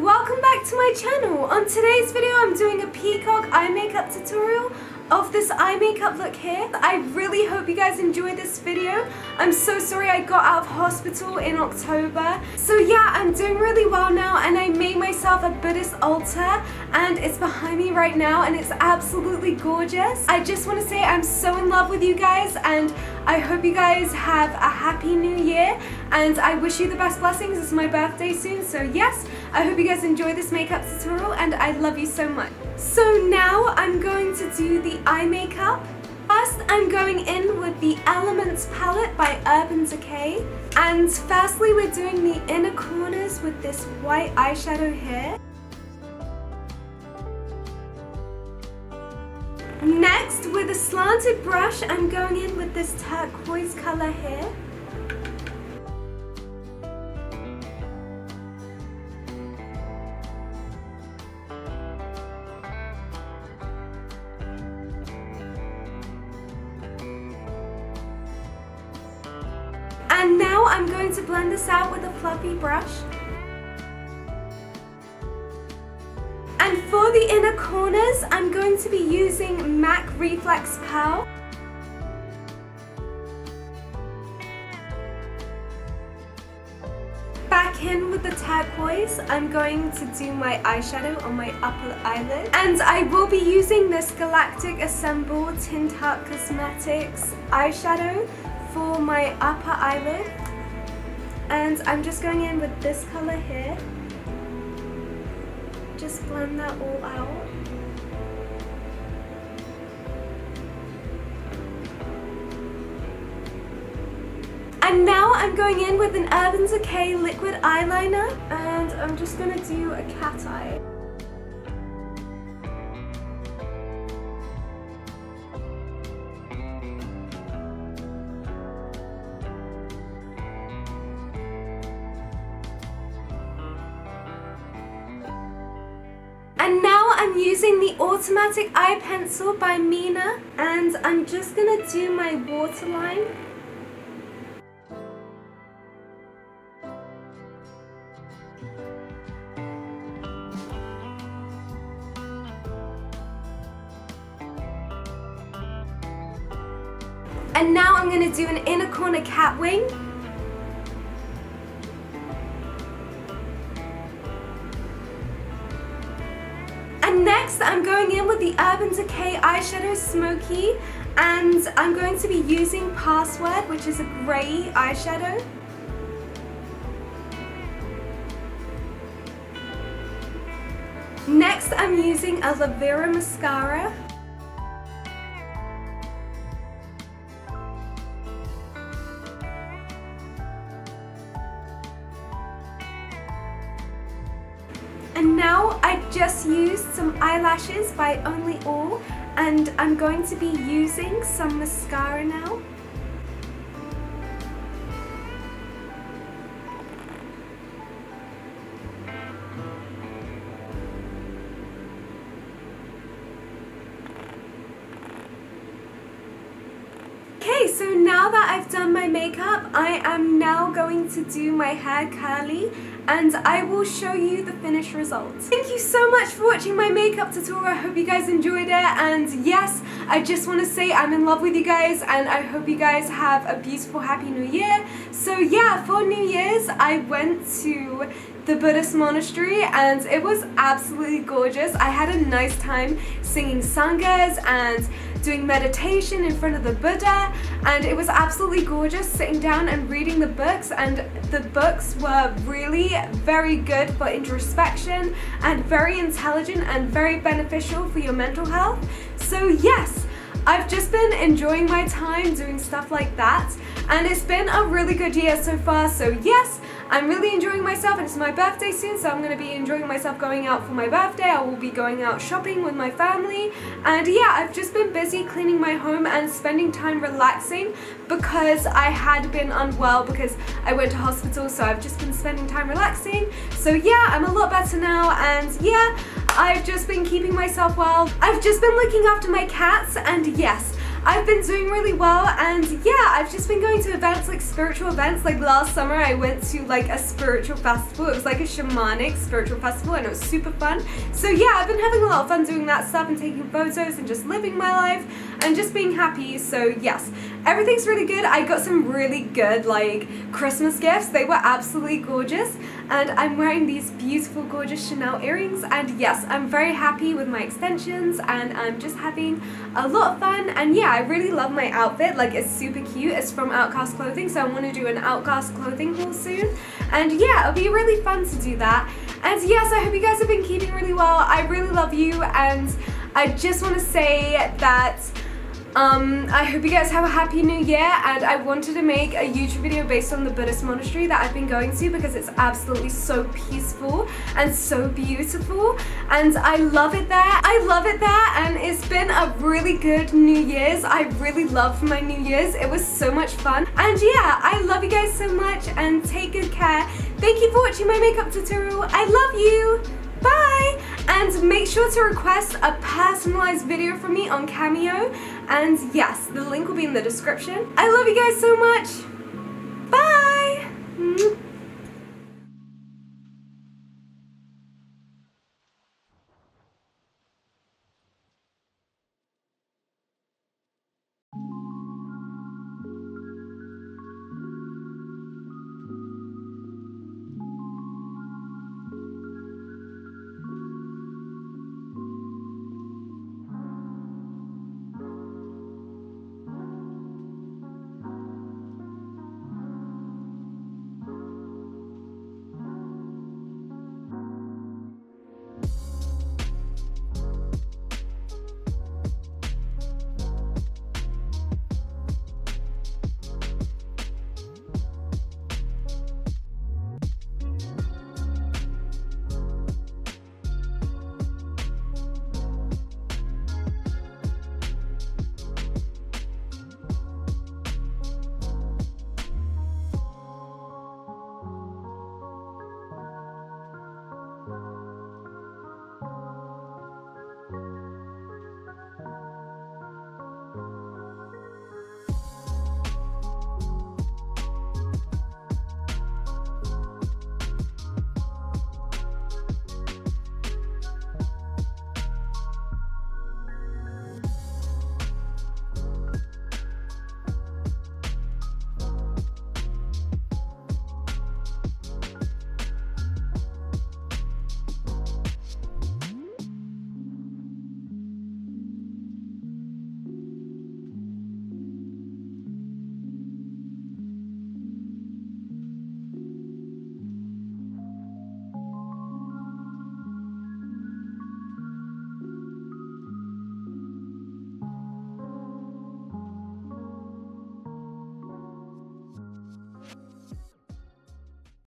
welcome back to my channel. On today's video I'm doing a Peacock eye makeup tutorial of this eye makeup look here. I really hope you guys enjoy this video. I'm so sorry I got out of hospital in October. So yeah, I'm doing really well now and I made myself a Buddhist altar and it's behind me right now and it's absolutely gorgeous. I just want to say I'm so in love with you guys and I hope you guys have a happy new year and I wish you the best blessings. It's my birthday soon, so yes, I hope you guys enjoy this makeup tutorial and I love you so much. So now I'm going to do the eye makeup. First I'm going in with the Elements palette by Urban Decay. And firstly we're doing the inner corners with this white eyeshadow here. Next, with a slanted brush, I'm going in with this turquoise color here. And now I'm going to blend this out with a fluffy brush. And for the inner corners, I'm going to be using MAC Reflex Pearl. Back in with the turquoise, I'm going to do my eyeshadow on my upper eyelid. And I will be using this Galactic Assemble Tint Art Cosmetics eyeshadow for my upper eyelid. And I'm just going in with this color here. Just blend that all out. And now I'm going in with an Urban Decay liquid eyeliner and I'm just going to do a cat eye. And now I'm using the Automatic Eye Pencil by Marina and I'm just going to do my waterline. And now I'm going to do an inner corner cat wing. And next I'm going in with the Urban Decay eyeshadow Smoky and I'm going to be using Password, which is a grey eyeshadow. Next I'm using a Lavera mascara. And now I just used some eyelashes by Only All and I'm going to be using some mascara now. Okay, so now that I've done my makeup, I am now going to do my hair curly and I will show you the finished results. Thank you so much for watching my makeup tutorial. I hope you guys enjoyed it and yes, I just want to say I'm in love with you guys and I hope you guys have a beautiful happy new year. So yeah, for New Year's I went to the Buddhist monastery and it was absolutely gorgeous. I had a nice time singing sanghas and doing meditation in front of the Buddha and it was absolutely gorgeous sitting down and reading the books, and the books were really very good for introspection and very intelligent and very beneficial for your mental health. So yes, I've just been enjoying my time doing stuff like that and it's been a really good year so far. So yes, I'm really enjoying myself and it's my birthday soon, so I'm going to be enjoying myself going out for my birthday. I will be going out shopping with my family and yeah, I've just been busy cleaning my home and spending time relaxing because I had been unwell because I went to hospital, so I've just been spending time relaxing. So yeah, I'm a lot better now and yeah, I've just been keeping myself well. I've just been looking after my cats and yes, I've been doing really well, and yeah, I've just been going to events, like spiritual events. Like last summer I went to like a spiritual festival. It was like a shamanic spiritual festival and it was super fun. So yeah, I've been having a lot of fun doing that stuff and taking photos and just living my life and just being happy. So yes, everything's really good. I got some really good like Christmas gifts. They were absolutely gorgeous, and I'm wearing these beautiful gorgeous Chanel earrings, and yes, I'm very happy with my extensions and I'm just having a lot of fun. And yeah, I really love my outfit. Like, it's super cute. It's from Outcast Clothing, so I want to do an Outcast clothing haul soon, and yeah, it'll be really fun to do that. And yes, I hope you guys have been keeping really well. I really love you, and I just want to say that I hope you guys have a happy new year, and I wanted to make a YouTube video based on the Buddhist monastery that I've been going to because it's absolutely so peaceful and so beautiful, and I love it there. I love it there, and it's been a really good New Year's. I really loved my New Year's. It was so much fun, and yeah, I love you guys so much, and take good care. Thank you for watching my makeup tutorial. I love you. Bye! And make sure to request a personalized video from me on Cameo. And yes, the link will be in the description. I love you guys so much.